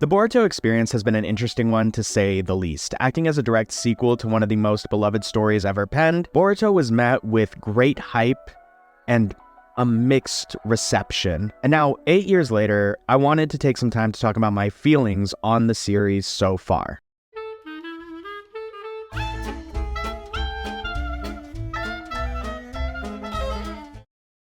The Boruto experience has been an interesting one to say the least. Acting as a direct sequel to one of the most beloved stories ever penned, Boruto was met with great hype and a mixed reception. And now, 8 years later, I wanted to take some time to talk about my feelings on the series so far.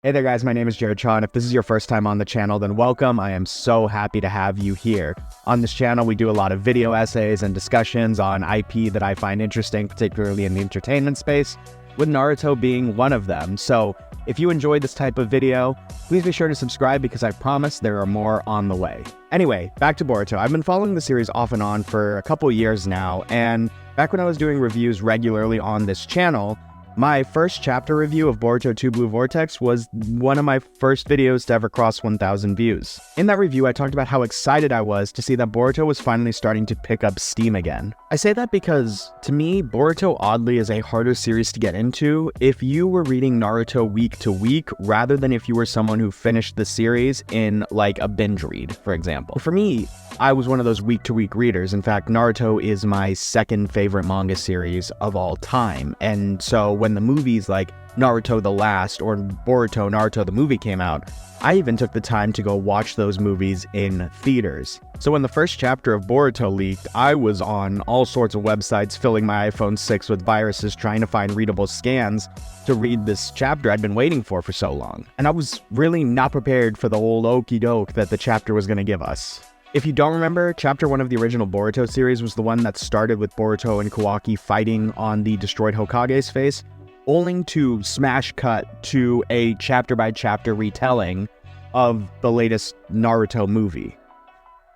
Hey there guys, my name is Jared Shaw, and if this is your first time on the channel, then welcome. I am so happy to have you here. On this channel, we do a lot of video essays and discussions on IP that I find interesting, particularly in the entertainment space, with Naruto being one of them. So if you enjoy this type of video, please be sure to subscribe because I promise there are more on the way. Anyway, back to Boruto. I've been following the series off and on for a couple years now, and back when I was doing reviews regularly on this channel, my first chapter review of Boruto 2 Blue Vortex was one of my first videos to ever cross 1,000 views. In that review, I talked about how excited I was to see that Boruto was finally starting to pick up steam again. I say that because, to me, Boruto oddly is a harder series to get into if you were reading Naruto week to week, rather than if you were someone who finished the series in, like, a binge read, for example. For me, I was one of those week-to-week readers. In fact, Naruto is my second favorite manga series of all time, and so when the movies like Naruto the Last or Boruto Naruto the movie came out, I even took the time to go watch those movies in theaters. So when the first chapter of Boruto leaked, I was on all sorts of websites filling my iPhone 6 with viruses trying to find readable scans to read this chapter I'd been waiting for so long. And I was really not prepared for the old okie doke that the chapter was going to give us. If you don't remember, Chapter 1 of the original Boruto series was the one that started with Boruto and Kawaki fighting on the destroyed Hokage's face, only to smash cut to a chapter-by-chapter retelling of the latest Naruto movie.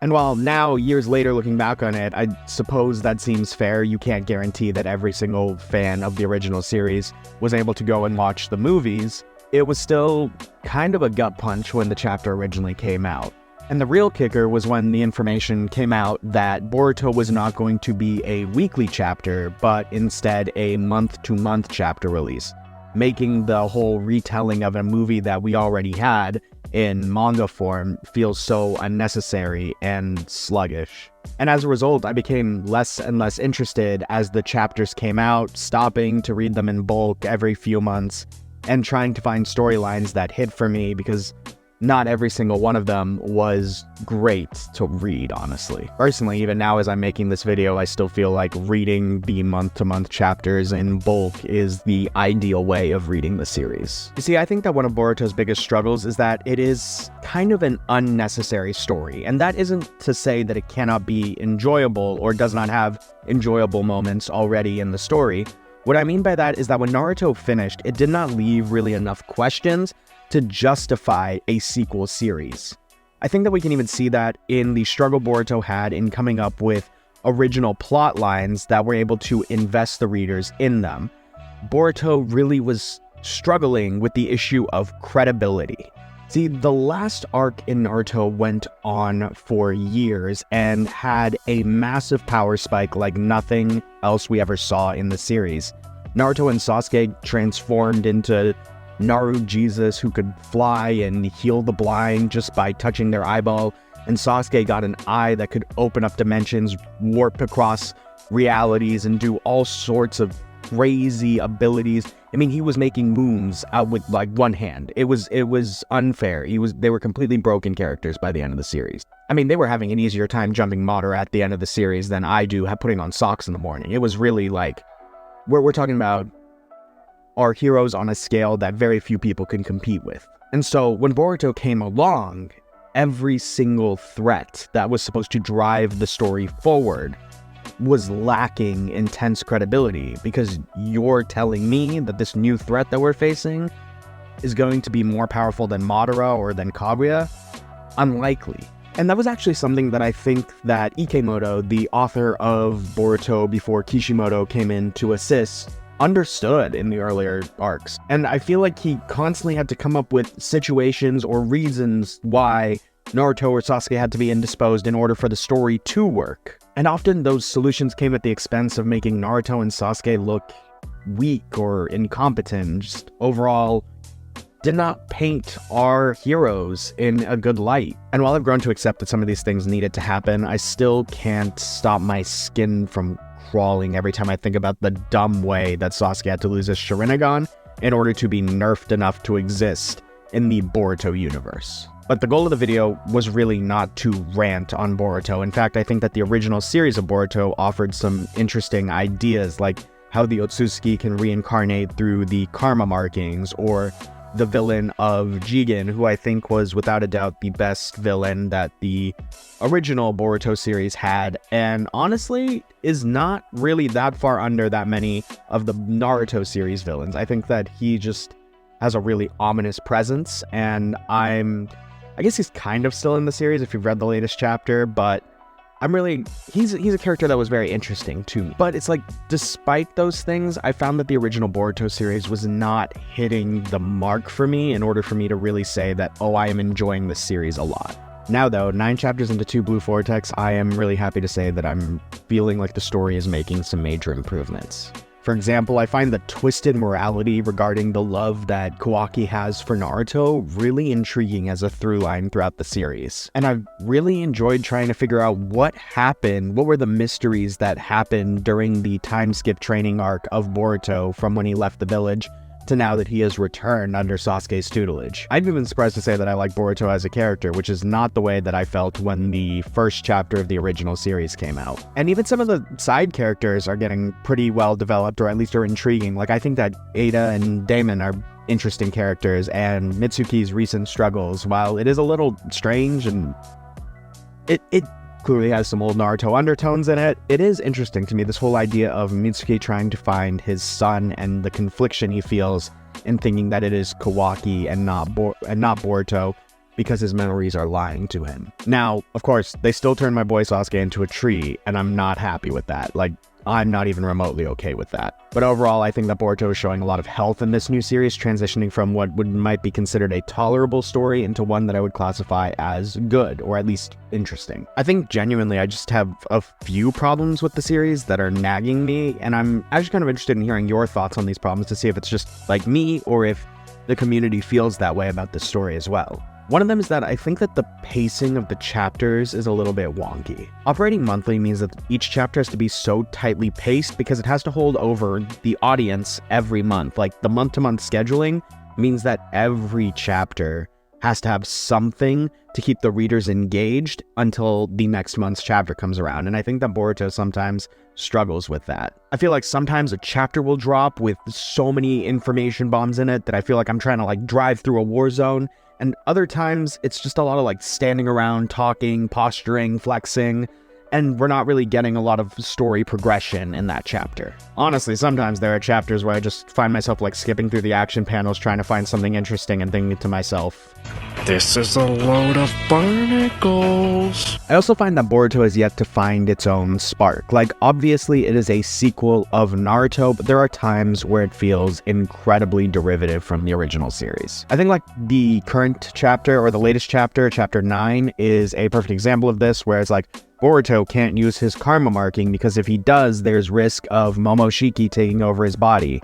And while now, years later, looking back on it, I suppose that seems fair. You can't guarantee that every single fan of the original series was able to go and watch the movies. It was still kind of a gut punch when the chapter originally came out. And the real kicker was when the information came out that Boruto was not going to be a weekly chapter, but instead a month-to-month chapter release, making the whole retelling of a movie that we already had in manga form feel so unnecessary and sluggish. And as a result, I became less and less interested as the chapters came out, stopping to read them in bulk every few months, and trying to find storylines that hit for me because not every single one of them was great to read, honestly. Personally, even now as I'm making this video, I still feel like reading the month-to-month chapters in bulk is the ideal way of reading the series. You see, I think that one of Boruto's biggest struggles is that it is kind of an unnecessary story, and that isn't to say that it cannot be enjoyable or does not have enjoyable moments already in the story. What I mean by that is that when Naruto finished, it did not leave really enough questions to justify a sequel series. I think that we can even see that in the struggle Boruto had in coming up with original plot lines that were able to invest the readers in them. Boruto really was struggling with the issue of credibility. See, the last arc in Naruto went on for years and had a massive power spike like nothing else we ever saw in the series. Naruto and Sasuke transformed into Naru Jesus who could fly and heal the blind just by touching their eyeball, and Sasuke got an eye that could open up dimensions, warp across realities, and do all sorts of crazy abilities. I mean, he was making moves out with like one hand. It was unfair. They were completely broken characters by the end of the series. I mean, they were having an easier time jumping Madara at the end of the series than I do putting on socks in the morning. It was really like, we're talking about are heroes on a scale that very few people can compete with. And so when Boruto came along, every single threat that was supposed to drive the story forward was lacking intense credibility, because you're telling me that this new threat that we're facing is going to be more powerful than Madara or than Kaguya? Unlikely. And that was actually something that I think that Ikemoto, the author of Boruto before Kishimoto came in to assist, understood in the earlier arcs. And I feel like he constantly had to come up with situations or reasons why Naruto or Sasuke had to be indisposed in order for the story to work. And often those solutions came at the expense of making Naruto and Sasuke look weak or incompetent, just overall did not paint our heroes in a good light. And while I've grown to accept that some of these things needed to happen, I still can't stop my skin from crawling every time I think about the dumb way that Sasuke had to lose his Sharingan in order to be nerfed enough to exist in the Boruto universe. But the goal of the video was really not to rant on Boruto. In fact, I think that the original series of Boruto offered some interesting ideas, like how the Otsutsuki can reincarnate through the karma markings, or the villain of Jigen, who I think was without a doubt the best villain that the original Boruto series had, and honestly is not really that far under that many of the Naruto series villains. I think that he just has a really ominous presence, and I guess he's kind of still in the series if you've read the latest chapter, but he's a character that was very interesting to me. But it's like, despite those things, I found that the original Boruto series was not hitting the mark for me in order for me to really say that, oh, I am enjoying this series a lot. Now though, 9 chapters into 2 Blue Vortex, I am really happy to say that I'm feeling like the story is making some major improvements. For example, I find the twisted morality regarding the love that Kawaki has for Naruto really intriguing as a through line throughout the series. And I've really enjoyed trying to figure out what were the mysteries that happened during the time skip training arc of Boruto from when he left the village to now that he has returned under Sasuke's tutelage. I'm even surprised to say that I like Boruto as a character, which is not the way that I felt when the first chapter of the original series came out. And even some of the side characters are getting pretty well developed, or at least are intriguing. Like, I think that Ada and Damon are interesting characters, and Mitsuki's recent struggles, while it is a little strange and it clearly has some old Naruto undertones in it, it is interesting to me, this whole idea of Mitsuki trying to find his son and the confliction he feels in thinking that it is Kawaki and not Boruto because his memories are lying to him. Now, of course, they still turn my boy Sasuke into a tree, and I'm not happy with that. Like, I'm not even remotely okay with that. But overall, I think that Boruto is showing a lot of health in this new series, transitioning from what might be considered a tolerable story into one that I would classify as good, or at least interesting. I think genuinely I just have a few problems with the series that are nagging me, and I'm actually kind of interested in hearing your thoughts on these problems to see if it's just like me, or if the community feels that way about this story as well. One of them is that I think that the pacing of the chapters is a little bit wonky. Operating monthly means that each chapter has to be so tightly paced because it has to hold over the audience every month. Like, the month-to-month scheduling means that every chapter has to have something to keep the readers engaged until the next month's chapter comes around. And I think that Boruto sometimes struggles with that. I feel like sometimes a chapter will drop with so many information bombs in it that I feel like I'm trying to drive through a war zone. And other times, it's just a lot of standing around, talking, posturing, flexing, and we're not really getting a lot of story progression in that chapter. Honestly, sometimes there are chapters where I just find myself skipping through the action panels trying to find something interesting and thinking to myself, this is a load of barnacles. I also find that Boruto has yet to find its own spark. Obviously it is a sequel of Naruto, but there are times where it feels incredibly derivative from the original series. I think the current chapter, or the latest chapter, chapter 9, is a perfect example of this, where it's Boruto can't use his karma marking because if he does, there's risk of Momoshiki taking over his body.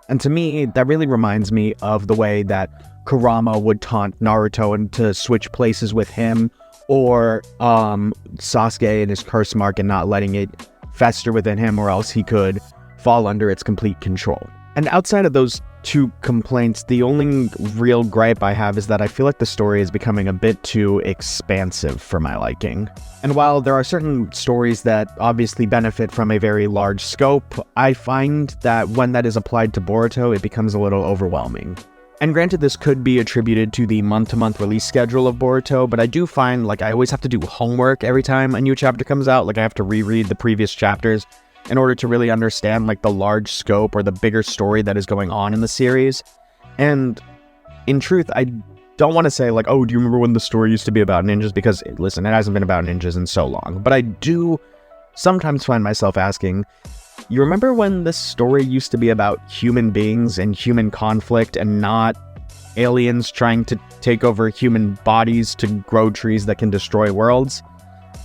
And to me, that really reminds me of the way that Kurama would taunt Naruto and to switch places with him, or Sasuke and his curse mark and not letting it fester within him, or else he could fall under its complete control. And outside of those two complaints, the only real gripe I have is that I feel like the story is becoming a bit too expansive for my liking. And while there are certain stories that obviously benefit from a very large scope, I find that when that is applied to Boruto, it becomes a little overwhelming. And granted, this could be attributed to the month-to-month release schedule of Boruto, but I do find I always have to do homework every time a new chapter comes out. I have to reread the previous chapters in order to really understand the large scope or the bigger story that is going on in the series. And in truth, I don't want to say oh, do you remember when the story used to be about ninjas? Because listen, it hasn't been about ninjas in so long. But I do sometimes find myself asking, you remember when this story used to be about human beings and human conflict and not aliens trying to take over human bodies to grow trees that can destroy worlds?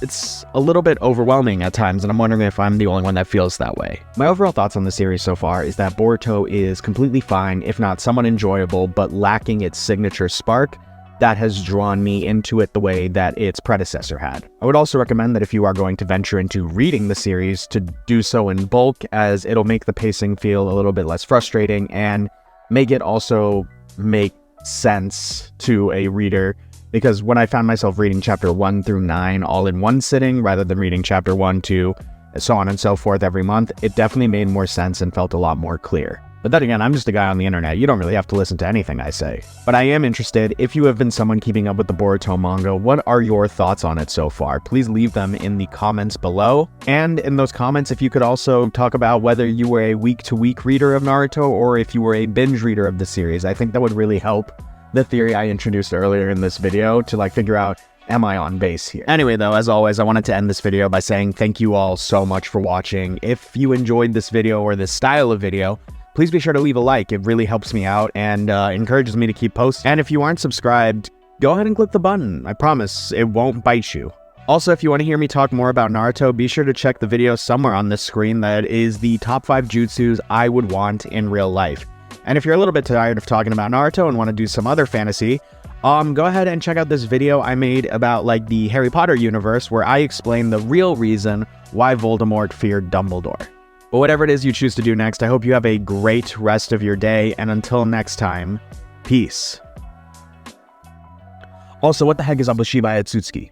it's a little bit overwhelming at times, and I'm wondering if I'm the only one that feels that way. My overall thoughts on the series so far is that Boruto is completely fine, if not somewhat enjoyable, but lacking its signature spark that has drawn me into it the way that its predecessor had. I would also recommend that if you are going to venture into reading the series, to do so in bulk, as it'll make the pacing feel a little bit less frustrating and make it also make sense to a reader. Because when I found myself reading chapter 1 through 9 all in one sitting, rather than reading chapter 1, 2, so on and so forth every month, it definitely made more sense and felt a lot more clear. But then again, I'm just a guy on the internet. You don't really have to listen to anything I say. But I am interested, if you have been someone keeping up with the Boruto manga, what are your thoughts on it so far? Please leave them in the comments below. And in those comments, if you could also talk about whether you were a week-to-week reader of Naruto or if you were a binge reader of the series. I think that would really help the theory I introduced earlier in this video to figure out, am I on base here? Anyway though, as always, I wanted to end this video by saying thank you all so much for watching. If you enjoyed this video or this style of video, please be sure to leave a like. It really helps me out and encourages me to keep posting. And if you aren't subscribed, go ahead and click the button. I promise it won't bite you. Also, if you want to hear me talk more about Naruto, be sure to check the video somewhere on this screen that is the top 5 jutsus I would want in real life. And if you're a little bit tired of talking about Naruto and want to do some other fantasy, go ahead and check out this video I made about the Harry Potter universe, where I explain the real reason why Voldemort feared Dumbledore. But whatever it is you choose to do next, I hope you have a great rest of your day, and until next time, peace. Also, what the heck is Abushiba Etsutsuki?